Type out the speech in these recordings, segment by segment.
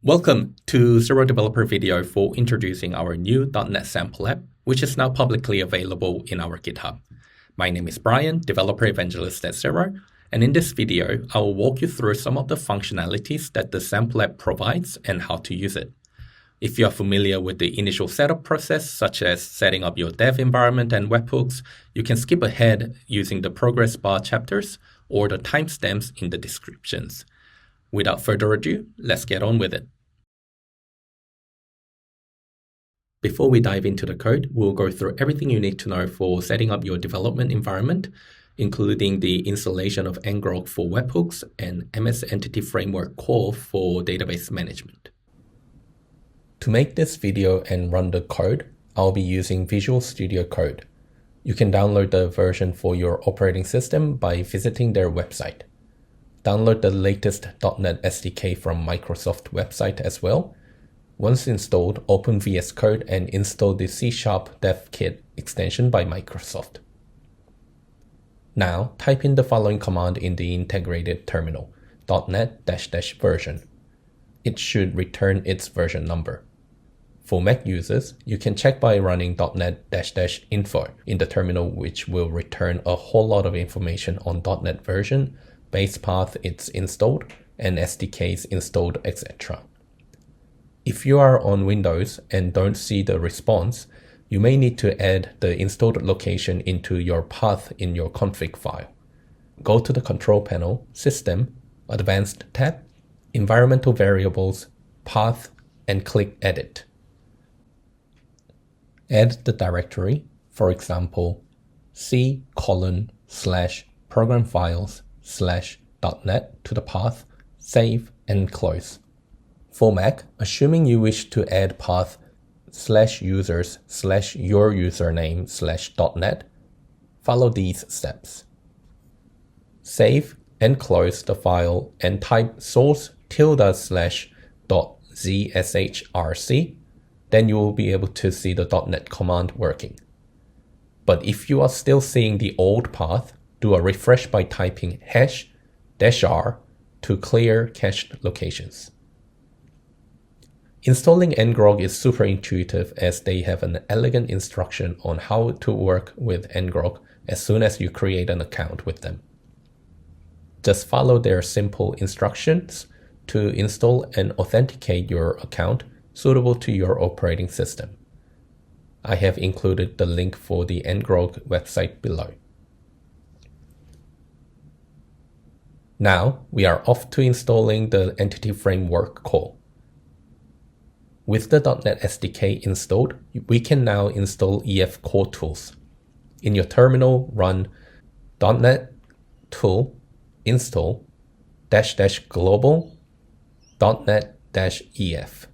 Welcome to Xero Developer video for introducing our new .NET Sample App, which is now publicly available in our GitHub. My name is Brian, Developer Evangelist at Xero, and in this video, I will walk you through some of the functionalities that the Sample App provides and how to use it. If you are familiar with the initial setup process, such as setting up your dev environment and webhooks, you can skip ahead using the progress bar chapters or the timestamps in the descriptions. Without further ado, let's get on with it. Before we dive into the code, we'll go through everything you need to know for setting up your development environment, including the installation of ngrok for webhooks and MS Entity Framework Core for database management. To make this video and run the code, I'll be using Visual Studio Code. You can download the version for your operating system by visiting their website. Download the latest .NET SDK from Microsoft website as well. Once installed, open VS Code and install the C# Dev Kit extension by Microsoft. Now, type in the following command in the integrated terminal, .NET-version. It should return its version number. For Mac users, you can check by running .NET-info in the terminal, which will return a whole lot of information on .NET version, base path it's installed, and SDKs installed, etc. If you are on Windows and don't see the response, you may need to add the installed location into your path in your config file. Go to the Control Panel, System, Advanced tab, Environmental Variables, Path, and click Edit. Add the directory, for example, c:/programfiles/.net to the path, save, and close. For Mac, assuming you wish to add path /users/your-username/.net, follow these steps. Save and close the file and type source /.zshrc, then you will be able to see the .NET command working. But if you are still seeing the old path, do a refresh by typing #-r to clear cached locations. Installing ngrok is super intuitive as they have an elegant instruction on how to work with ngrok as soon as you create an account with them. Just follow their simple instructions to install and authenticate your account suitable to your operating system. I have included the link for the ngrok website below. Now we are off to installing the Entity Framework Core. With the .NET SDK installed, we can now install EF Core tools. In your terminal, run .NET tool install --global .NET-EF.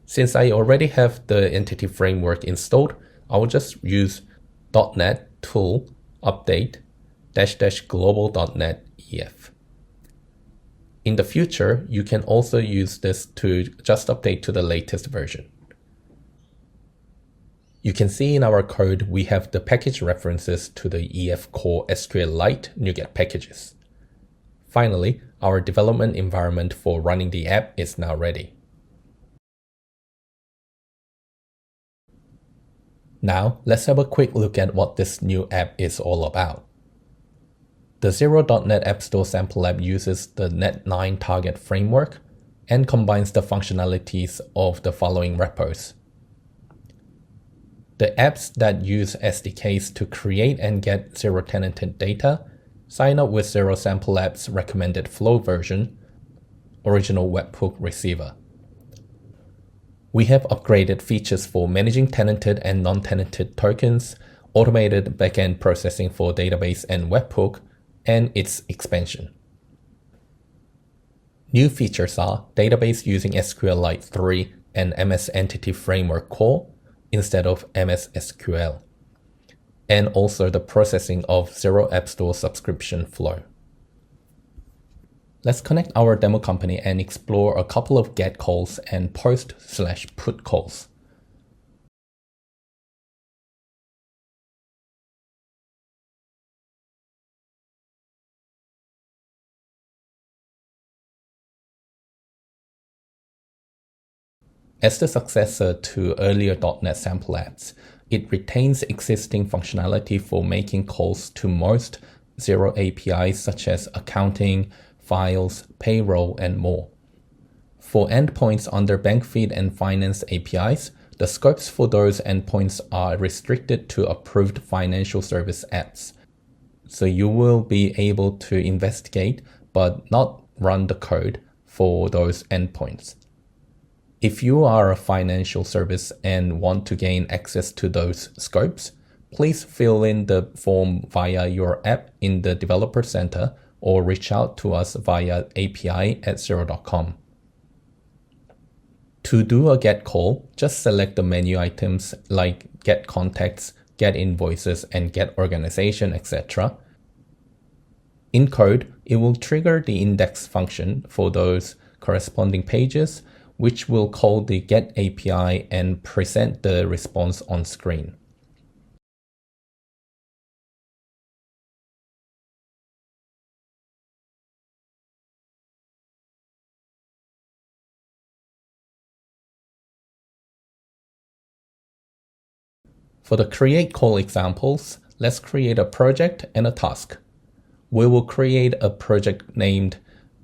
Since I already have the Entity Framework installed, I will just use .NET tool update --global.NET-EF. In the future, you can also use this to just update to the latest version. You can see in our code we have the package references to the EF Core SQLite NuGet packages. Finally, our development environment for running the app is now ready. Now, let's have a quick look at what this new app is all about. The Xero Dotnet App Store Sample App uses the Net9 target framework and combines the functionalities of the following repos. The apps that use SDKs to create and get Xero tenanted data sign up with Xero Sample App's recommended flow version, original webhook receiver. We have upgraded features for managing tenanted and non-tenanted tokens, automated backend processing for database and webhook, and its expansion. New features are database using SQLite 3 and MS Entity Framework Core instead of MS SQL, and also the processing of Xero App Store subscription flow. Let's connect our demo company and explore a couple of GET calls and POST/PUT calls. As the successor to earlier .NET Sample Apps, it retains existing functionality for making calls to most Xero APIs such as accounting, files, payroll, and more. For endpoints under bank feed and finance APIs, the scopes for those endpoints are restricted to approved financial service apps. So you will be able to investigate but not run the code for those endpoints. If you are a financial service and want to gain access to those scopes, please fill in the form via your app in the Developer Center or reach out to us via api@xero.com. To do a GET call, just select the menu items like Get Contacts, Get Invoices, and Get Organization, etc. In code, it will trigger the index function for those corresponding pages, which will call the Get API and present the response on screen. For the create call examples, let's create a project and a task. We will create a project named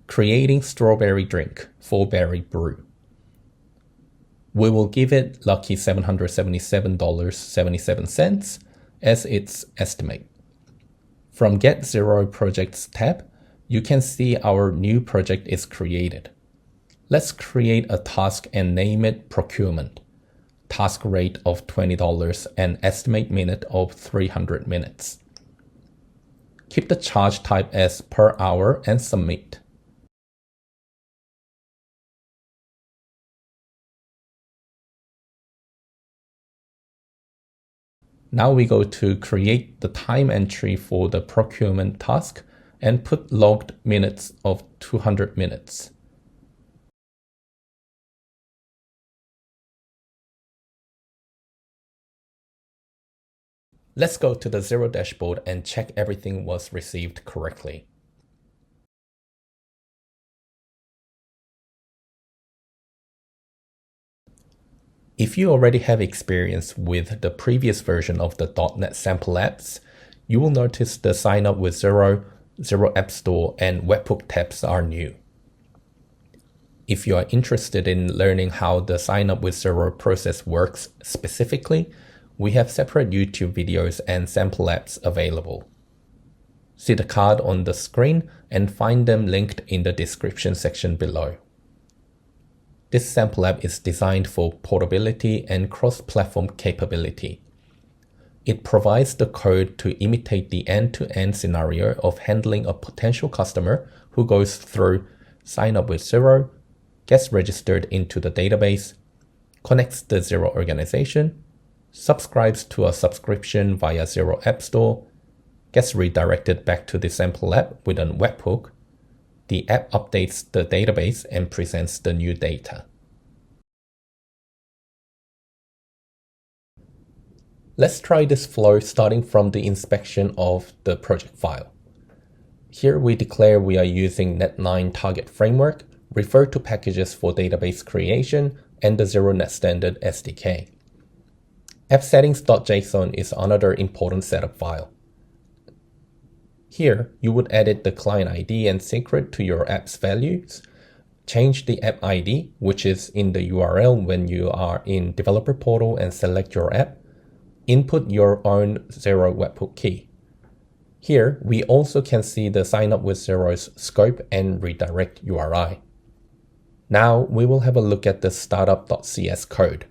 Creating Strawberry Drink for Berry Brew. We will give it lucky $777.77 as its estimate. From Get Xero Projects tab, you can see our new project is created. Let's create a task and name it Procurement. Task rate of $20 and estimate minute of 300 minutes. Keep the charge type as per hour and submit. Now we go to create the time entry for the procurement task and put logged minutes of 200 minutes. Let's go to the Xero dashboard and check everything was received correctly. If you already have experience with the previous version of the .NET Sample Apps, you will notice the Sign Up with Xero, Xero App Store, and Webhook tabs are new. If you are interested in learning how the Sign Up with Xero process works specifically, we have separate YouTube videos and sample apps available. See the card on the screen and find them linked in the description section below. This sample app is designed for portability and cross-platform capability. It provides the code to imitate the end-to-end scenario of handling a potential customer who goes through Sign Up with Xero, gets registered into the database, connects the Xero organization, subscribes to a subscription via Xero App Store, gets redirected back to the sample app with a webhook. The app updates the database and presents the new data. Let's try this flow starting from the inspection of the project file. Here we declare we are using Net9 target framework, refer to packages for database creation, and the Xero Net Standard SDK. appsettings.json is another important setup file. Here, you would edit the client ID and secret to your app's values, change the app ID, which is in the URL when you are in Developer Portal, and select your app, input your own Xero webhook key. Here, we also can see the Sign Up with Xero's scope and redirect URI. Now, we will have a look at the startup.cs code.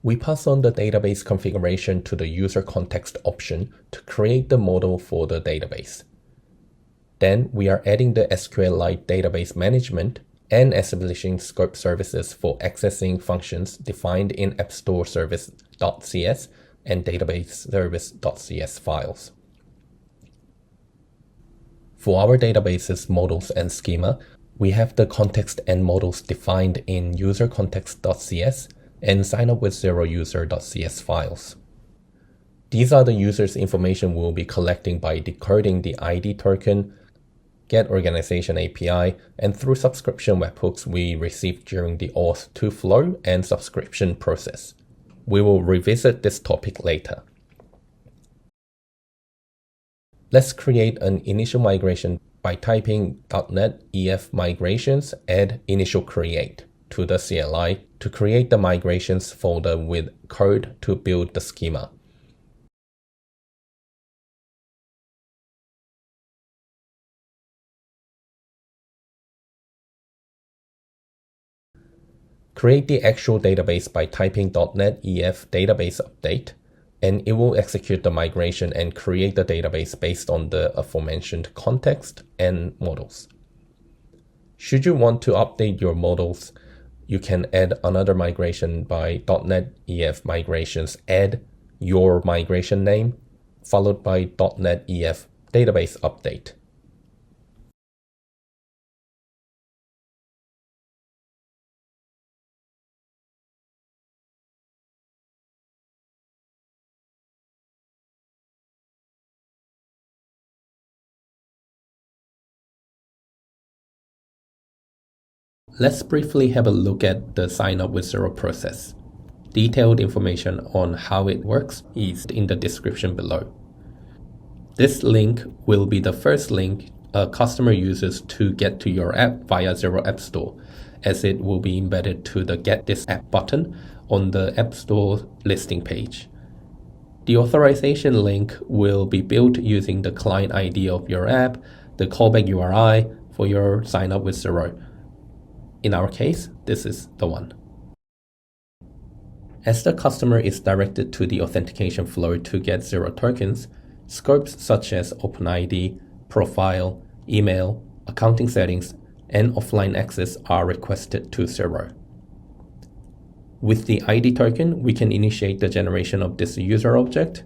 We pass on the database configuration to the user context option to create the model for the database. Then we are adding the SQLite database management and establishing scope services for accessing functions defined in App Store Service.cs and Database Service.cs files. For our databases, models, and schema, we have the context and models defined in usercontext.cs and signupwithxerouser.cs files. These are the user's information we'll be collecting by decoding the ID token, Get Organization API, and through subscription webhooks we received during the auth to flow and subscription process. We will revisit this topic later. Let's create an initial migration by typing .NET EF migrations add initial create to the CLI to create the migrations folder with code to build the schema. Create the actual database by typing .NET EF database update, and it will execute the migration and create the database based on the aforementioned context and models. Should you want to update your models, you can add another migration by .NET EF migrations add your migration name, followed by .NET EF database update. Let's briefly have a look at the sign up with Xero process. Detailed information on how it works is in the description below. This link will be the first link a customer uses to get to your app via Xero App Store, as it will be embedded to the Get This App button on the App Store listing page. The authorization link will be built using the client ID of your app, the callback URI for your sign up with Xero. In our case, this is the one. As the customer is directed to the authentication flow to get Xero tokens, scopes such as OpenID, profile, email, accounting settings, and offline access are requested to Xero. With the ID token, we can initiate the generation of this user object.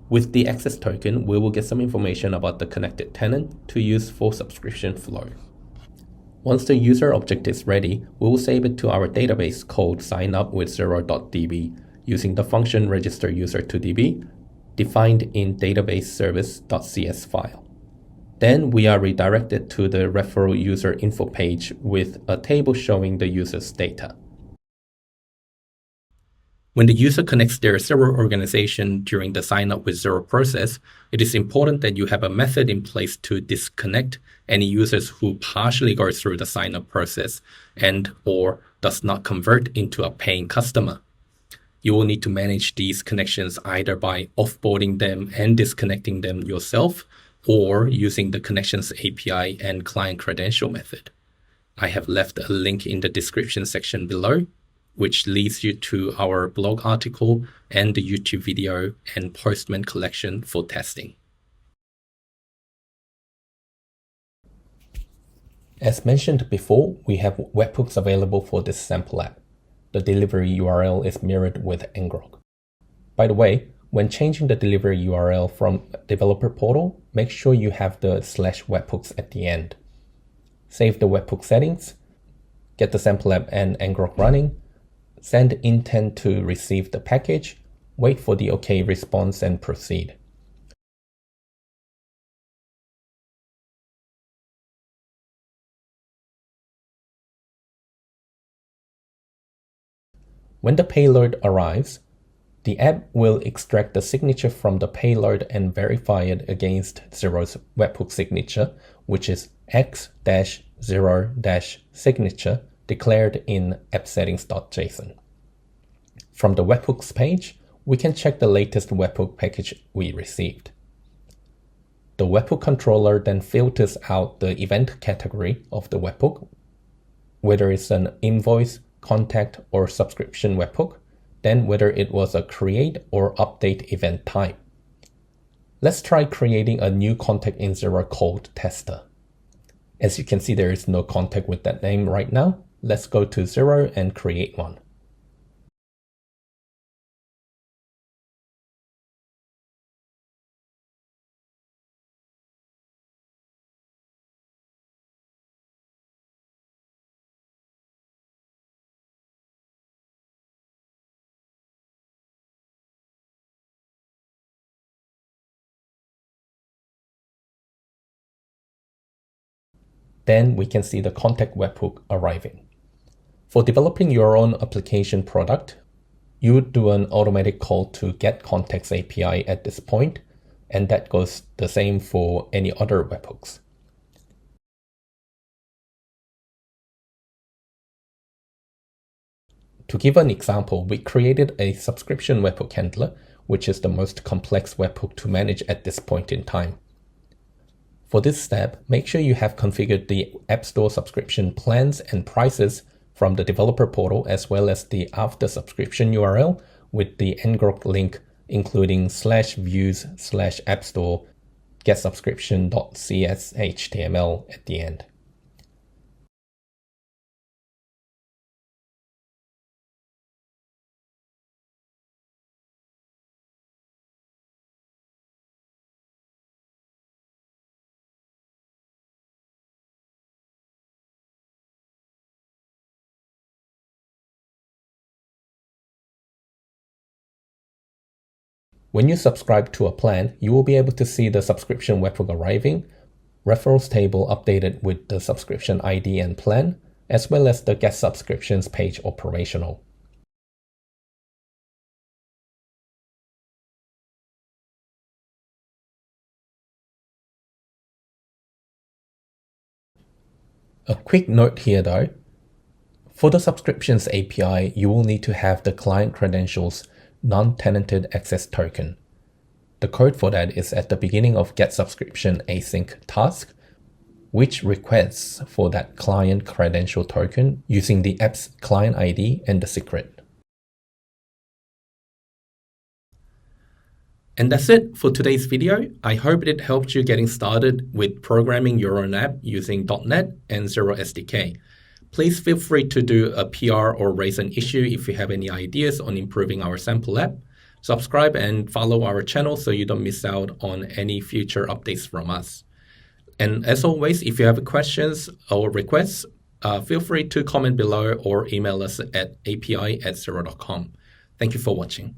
With the access token, we will get some information about the connected tenant to use for subscription flow. Once the user object is ready, we will save it to our database called signupwithxero.db using the function register user to DB defined in database service.cs file. Then we are redirected to the referral user info page with a table showing the user's data. When the user connects their Xero organization during the sign up with Xero process, it is important that you have a method in place to disconnect any users who partially go through the sign up process and or does not convert into a paying customer. You will need to manage these connections either by offboarding them and disconnecting them yourself or using the connections API and client credential method. I have left a link in the description section below, which leads you to our blog article and the YouTube video and Postman collection for testing. As mentioned before, we have webhooks available for this sample app. The delivery URL is mirrored with ngrok. By the way, when changing the delivery URL from Developer Portal, make sure you have the /webhooks at the end. Save the webhook settings, get the sample app and ngrok running, send intent to receive the package, wait for the OK response and proceed. When the payload arrives, the app will extract the signature from the payload and verify it against Xero's webhook signature, which is x-xero-signature declared in appsettings.json. From the webhooks page, we can check the latest webhook package we received. The webhook controller then filters out the event category of the webhook, whether it's an invoice, contact, or subscription webhook, then whether it was a create or update event type. Let's try creating a new contact in Xero called tester. As you can see, there is no contact with that name right now. Let's go to Xero and create one. Then we can see the contact webhook arriving. For developing your own application product, you would do an automatic call to get contacts API at this point, and that goes the same for any other webhooks. To give an example, we created a subscription webhook handler, which is the most complex webhook to manage at this point in time. For this step, make sure you have configured the App Store subscription plans and prices from the developer portal, as well as the after subscription URL with the ngrok link, including /views/appstore getsubscription.cshtml at the end. When you subscribe to a plan, you will be able to see the subscription webhook arriving, referrals table updated with the subscription ID and plan, as well as the Get Subscriptions page operational. A quick note here though, for the subscriptions API, you will need to have the client credentials non-tenanted access token. The code for that is at the beginning of Get Subscription async task, which requests for that client credential token using the app's client ID and the secret. And that's it for today's video. I hope it helped you getting started with programming your own app using .NET and Xero SDK. Please feel free to do a PR or raise an issue if you have any ideas on improving our sample app. Subscribe and follow our channel so you don't miss out on any future updates from us. And as always, if you have questions or requests, feel free to comment below or email us at api@xero.com. Thank you for watching.